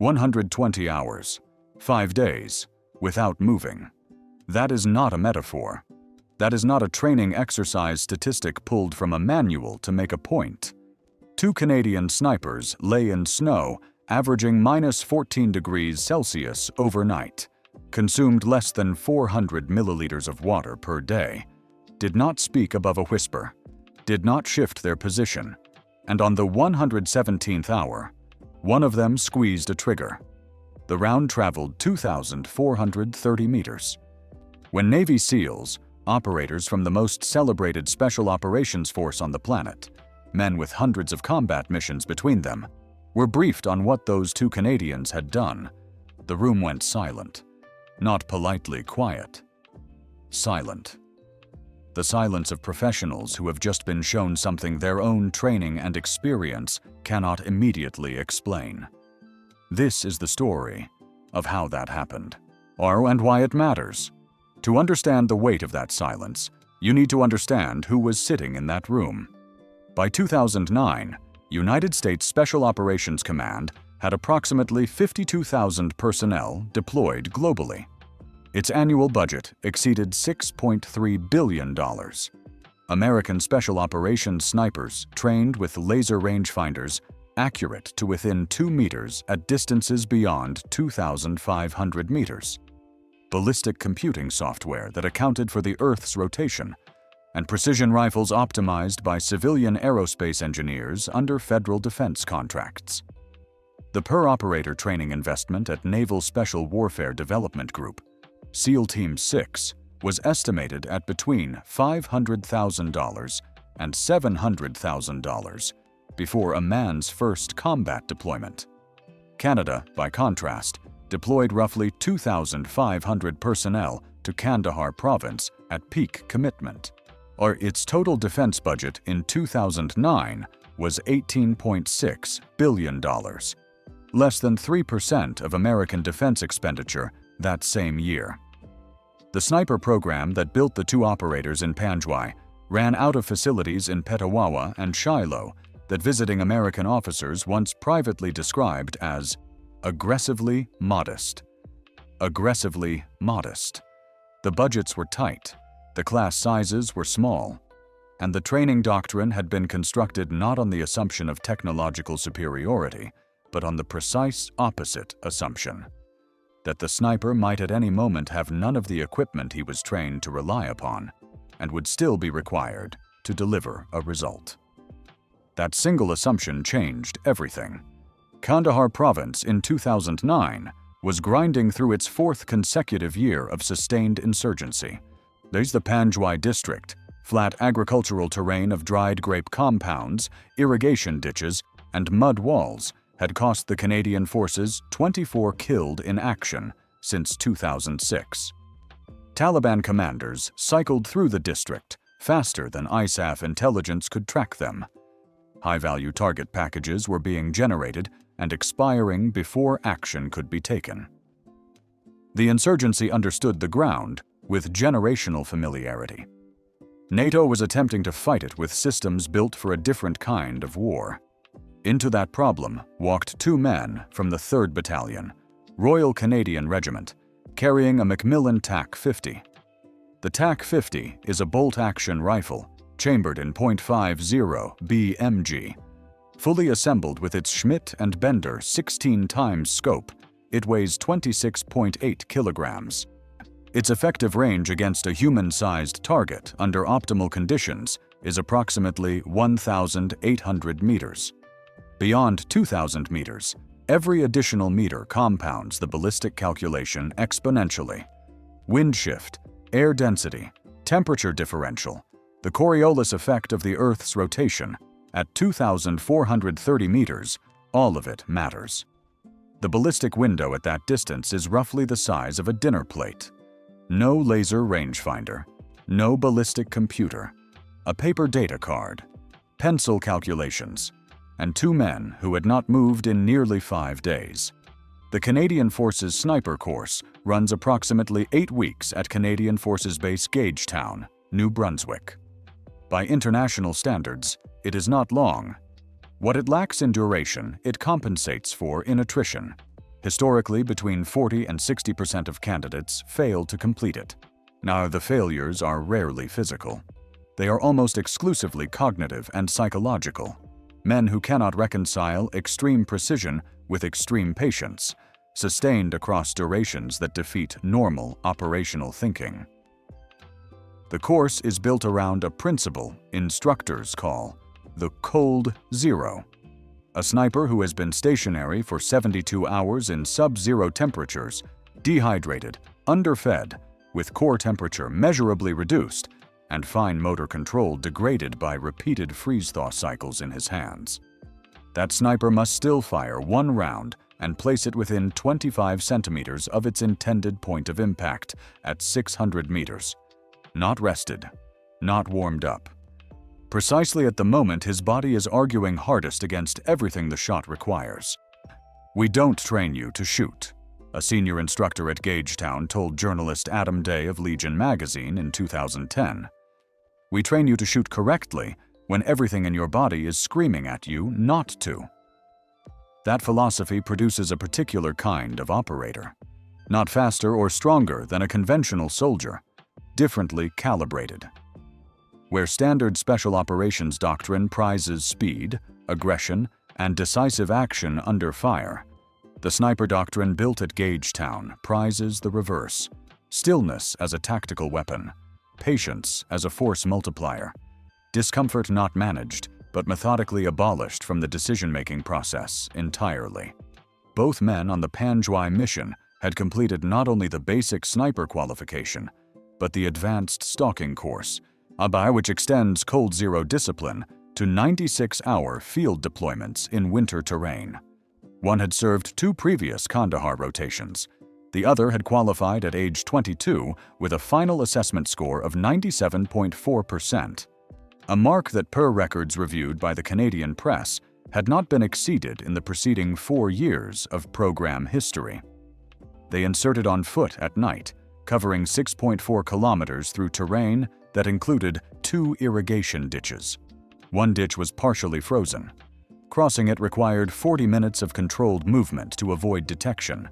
120 hours, 5 days, without moving. That is not a metaphor. That is not a training exercise statistic pulled from a manual to make a point. 2 Canadian snipers lay in snow, averaging -14 degrees Celsius overnight, consumed less than 400 milliliters of water per day, did not speak above a whisper, did not shift their position, and on the 117th hour, one of them squeezed a trigger. The round traveled 2,430 meters. When Navy SEALs, operators from the most celebrated special operations force on the planet, men with hundreds of combat missions between them, were briefed on what those 2 Canadians had done, the room went silent. Not politely quiet. Silent. The silence of professionals who have just been shown something their own training and experience cannot immediately explain. This is the story of how that happened, and why it matters. To understand the weight of that silence, you need to understand who was sitting in that room. By 2009, United States Special Operations Command had approximately 52,000 personnel deployed globally. Its annual budget exceeded $6.3 billion. American Special Operations snipers trained with laser rangefinders accurate to within 2 meters at distances beyond 2,500 meters. Ballistic computing software that accounted for the Earth's rotation, and precision rifles optimized by civilian aerospace engineers under federal defense contracts. The per-operator training investment at Naval Special Warfare Development Group, SEAL Team 6, was estimated at between $500,000 and $700,000 before a man's first combat deployment. Canada, by contrast, deployed roughly 2,500 personnel to Kandahar province at peak commitment. Its total defense budget in 2009 was $18.6 billion, less than 3% of American defense expenditure that same year. The sniper program that built the 2 operators in Panjwai ran out of facilities in Petawawa and Shiloh that visiting American officers once privately described as aggressively modest. Aggressively modest. The budgets were tight, the class sizes were small, and the training doctrine had been constructed not on the assumption of technological superiority, but on the precise opposite assumption, that the sniper might at any moment have none of the equipment he was trained to rely upon, and would still be required to deliver a result. That single assumption changed everything. Kandahar province in 2009 was grinding through its 4th consecutive year of sustained insurgency. There's the Panjwai district, flat agricultural terrain of dried grape compounds, irrigation ditches, and mud walls had cost the Canadian forces 24 killed in action since 2006. Taliban commanders cycled through the district faster than ISAF intelligence could track them. High-value target packages were being generated and expiring before action could be taken. The insurgency understood the ground with generational familiarity. NATO was attempting to fight it with systems built for a different kind of war. Into that problem walked 2 men from the 3rd Battalion, Royal Canadian Regiment, carrying a Macmillan TAC-50. The TAC-50 is a bolt-action rifle chambered in .50 BMG. Fully assembled with its Schmidt and Bender 16 times scope, it weighs 26.8 kilograms. Its effective range against a human-sized target under optimal conditions is approximately 1,800 meters. Beyond 2,000 meters, every additional meter compounds the ballistic calculation exponentially. Wind shift, air density, temperature differential, the Coriolis effect of the Earth's rotation, at 2,430 meters, all of it matters. The ballistic window at that distance is roughly the size of a dinner plate. No laser rangefinder, no ballistic computer, a paper data card, pencil calculations, and 2 men who had not moved in nearly 5 days. The Canadian Forces Sniper Course runs approximately 8 weeks at Canadian Forces Base Gagetown, New Brunswick. By international standards, it is not long. What it lacks in duration, it compensates for in attrition. Historically, between 40 and 60% of candidates fail to complete it. Now, the failures are rarely physical. They are almost exclusively cognitive and psychological. Men who cannot reconcile extreme precision with extreme patience, sustained across durations that defeat normal operational thinking. The course is built around a principle instructors call the cold zero. A sniper who has been stationary for 72 hours in sub-zero temperatures, dehydrated, underfed, with core temperature measurably reduced, and fine motor control degraded by repeated freeze-thaw cycles in his hands. That sniper must still fire one round and place it within 25 centimeters of its intended point of impact at 600 meters. Not rested, not warmed up. Precisely at the moment his body is arguing hardest against everything the shot requires. "We don't train you to shoot," a senior instructor at Gagetown told journalist Adam Day of Legion magazine in 2010. "We train you to shoot correctly when everything in your body is screaming at you not to." That philosophy produces a particular kind of operator. Not faster or stronger than a conventional soldier, differently calibrated. Where standard special operations doctrine prizes speed, aggression, and decisive action under fire, the sniper doctrine built at Gagetown prizes the reverse: stillness as a tactical weapon, patience as a force multiplier, discomfort not managed, but methodically abolished from the decision-making process entirely. Both men on the Panjwai mission had completed not only the basic sniper qualification, but the advanced stalking course, which extends Cold Zero discipline to 96-hour field deployments in winter terrain. One had served 2 previous Kandahar rotations. The other had qualified at age 22 with a final assessment score of 97.4%, a mark that, per records reviewed by the Canadian press, had not been exceeded in the preceding 4 years of program history. They inserted on foot at night, covering 6.4 kilometers through terrain that included 2 irrigation ditches. One ditch was partially frozen. Crossing it required 40 minutes of controlled movement to avoid detection.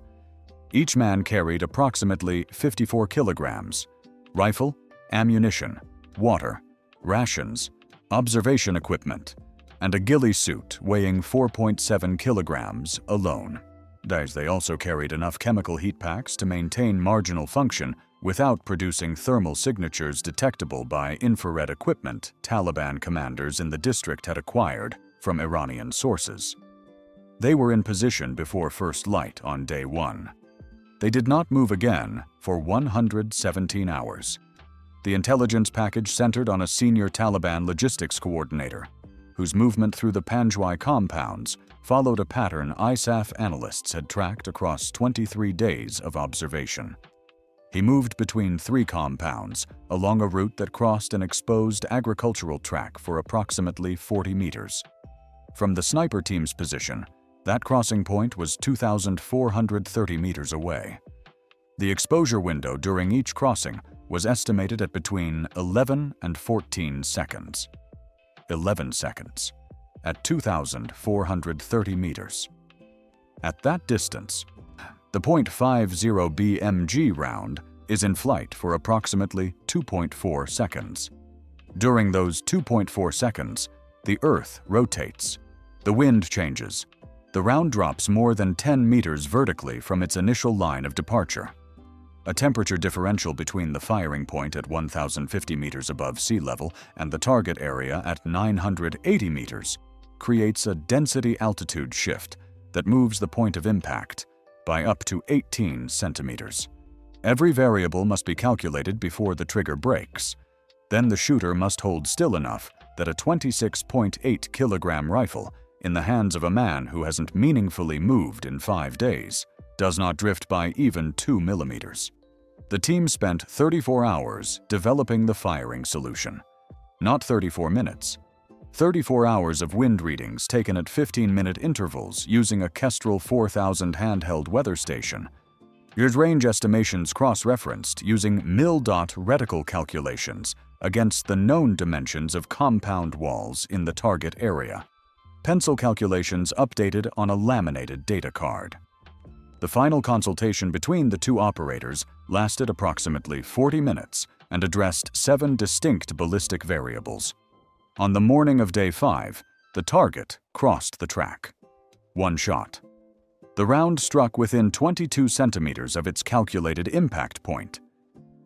Each man carried approximately 54 kilograms: rifle, ammunition, water, rations, observation equipment, and a ghillie suit weighing 4.7 kilograms alone. They also carried enough chemical heat packs to maintain marginal function without producing thermal signatures detectable by infrared equipment Taliban commanders in the district had acquired from Iranian sources. They were in position before first light on day 1. They did not move again for 117 hours. The intelligence package centered on a senior Taliban logistics coordinator, whose movement through the Panjwai compounds followed a pattern ISAF analysts had tracked across 23 days of observation. He moved between 3 compounds along a route that crossed an exposed agricultural track for approximately 40 meters. From the sniper team's position, that crossing point was 2,430 meters away. The exposure window during each crossing was estimated at between 11 and 14 seconds. 11 seconds, at 2,430 meters. At that distance, the .50 BMG round is in flight for approximately 2.4 seconds. During those 2.4 seconds, the Earth rotates, the wind changes, the round drops more than 10 meters vertically from its initial line of departure. A temperature differential between the firing point at 1,050 meters above sea level and the target area at 980 meters creates a density-altitude shift that moves the point of impact by up to 18 centimeters. Every variable must be calculated before the trigger breaks. Then the shooter must hold still enough that a 26.8 kilogram rifle in the hands of a man who hasn't meaningfully moved in 5 days does not drift by even 2 millimeters. The team spent 34 hours developing the firing solution. Not 34 minutes. 34 hours of wind readings taken at 15-minute intervals using a Kestrel 4000 handheld weather station. Here's range estimations cross-referenced using mil-dot reticle calculations against the known dimensions of compound walls in the target area. Pencil calculations updated on a laminated data card. The final consultation between the two operators lasted approximately 40 minutes and addressed 7 distinct ballistic variables. On the morning of Day 5, the target crossed the track. 1 shot. The round struck within 22 centimeters of its calculated impact point.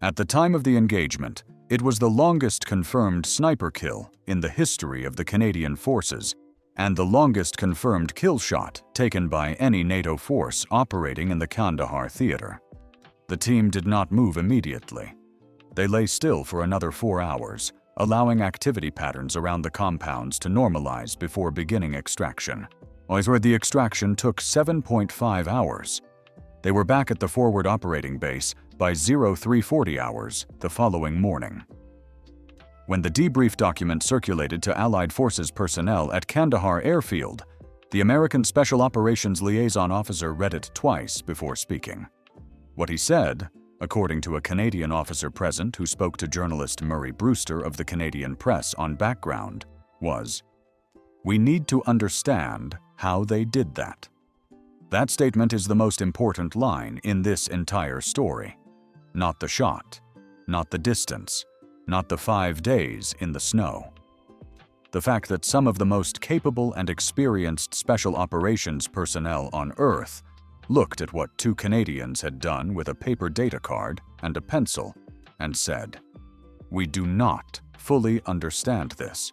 At the time of the engagement, it was the longest confirmed sniper kill in the history of the Canadian forces and the longest confirmed kill shot taken by any NATO force operating in the Kandahar theater. The team did not move immediately. They lay still for another 4 hours, allowing activity patterns around the compounds to normalize before beginning extraction. The extraction took 7.5 hours. They were back at the forward operating base by 0340 hours the following morning. When the debrief document circulated to Allied Forces personnel at Kandahar Airfield, the American Special Operations Liaison Officer read it twice before speaking. What he said, according to a Canadian officer present who spoke to journalist Murray Brewster of the Canadian Press on background, was, "We need to understand how they did that." That statement is the most important line in this entire story. Not the shot, not the distance, not the 5 days in the snow. The fact that some of the most capable and experienced special operations personnel on Earth looked at what 2 Canadians had done with a paper data card and a pencil and said, "We do not fully understand this.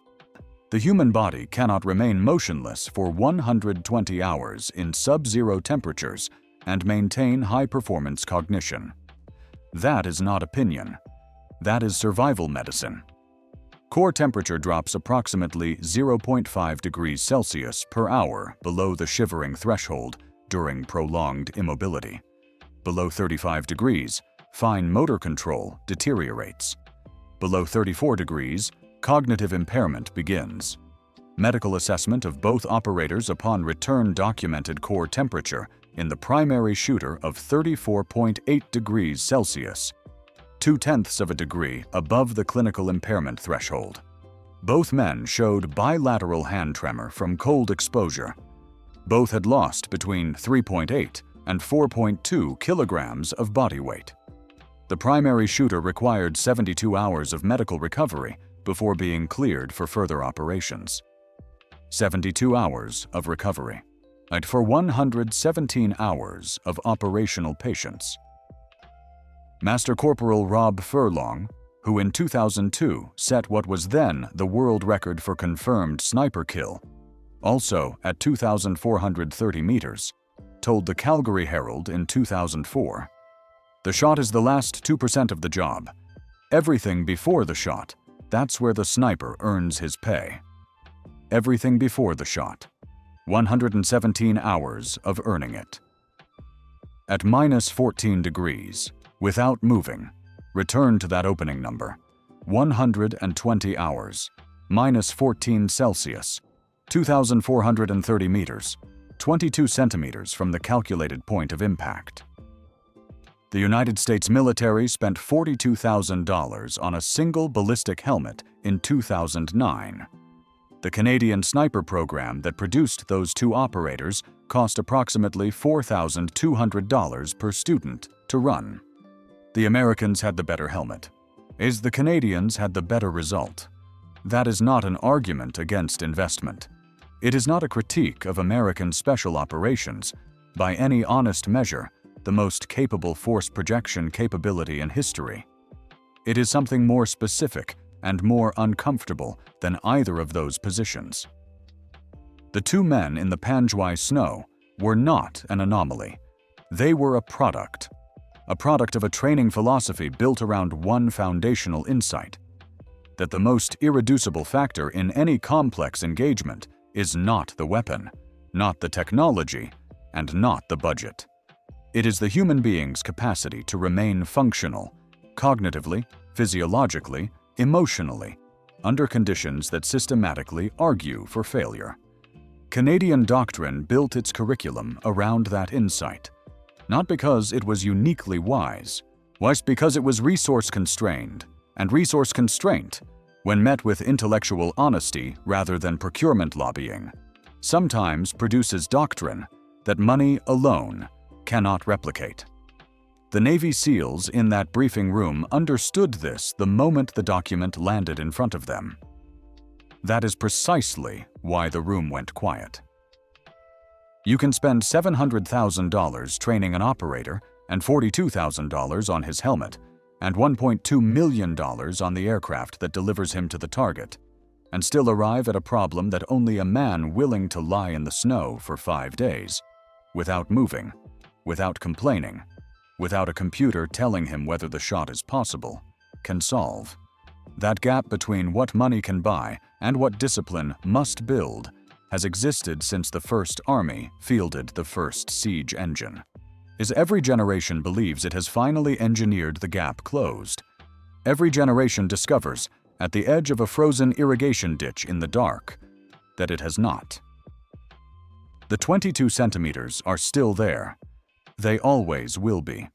The human body cannot remain motionless for 120 hours in sub-zero temperatures and maintain high-performance cognition. That is not opinion. That is survival medicine." Core temperature drops approximately 0.5 degrees Celsius per hour below the shivering threshold during prolonged immobility. Below 35 degrees, fine motor control deteriorates. Below 34 degrees, cognitive impairment begins. Medical assessment of both operators upon return documented core temperature in the primary shooter of 34.8 degrees Celsius, 0.2 of a degree above the clinical impairment threshold. Both men showed bilateral hand tremor from cold exposure. Both had lost between 3.8 and 4.2 kilograms of body weight. The primary shooter required 72 hours of medical recovery before being cleared for further operations. 72 hours of recovery, and for 117 hours of operational patience. Master Corporal Rob Furlong, who in 2002 set what was then the world record for confirmed sniper kill, also at 2,430 meters, told the Calgary Herald in 2004, "The shot is the last 2% of the job. Everything before the shot, that's where the sniper earns his pay." Everything before the shot. 117 hours of earning it. At -14 degrees, without moving, return to that opening number. 120 hours, -14 Celsius, 2,430 meters, 22 centimeters from the calculated point of impact. The United States military spent $42,000 on a single ballistic helmet in 2009. The Canadian sniper program that produced those 2 operators cost approximately $4,200 per student to run. The Americans had the better helmet. The Canadians had the better result. That is not an argument against investment. It is not a critique of American special operations. By any honest measure, the most capable force projection capability in history. It is something more specific and more uncomfortable than either of those positions. The 2 men in the Panjwai snow were not an anomaly. They were a product of a training philosophy built around one foundational insight: that the most irreducible factor in any complex engagement is not the weapon, not the technology, and not the budget. It is the human being's capacity to remain functional, cognitively, physiologically, emotionally, under conditions that systematically argue for failure. Canadian doctrine built its curriculum around that insight, not because it was uniquely wise, was because it was resource-constrained, and resource constraint, when met with intellectual honesty rather than procurement lobbying, sometimes produces doctrine that money alone cannot replicate. The Navy SEALs in that briefing room understood this the moment the document landed in front of them. That is precisely why the room went quiet. You can spend $700,000 training an operator and $42,000 on his helmet and $1.2 million on the aircraft that delivers him to the target, and still arrive at a problem that only a man willing to lie in the snow for 5 days, without moving, without complaining, without a computer telling him whether the shot is possible, can solve. That gap between what money can buy and what discipline must build has existed since the first army fielded the first siege engine. Every generation believes it has finally engineered the gap closed. Every generation discovers, at the edge of a frozen irrigation ditch in the dark, that it has not. The 22 centimeters are still there. They always will be.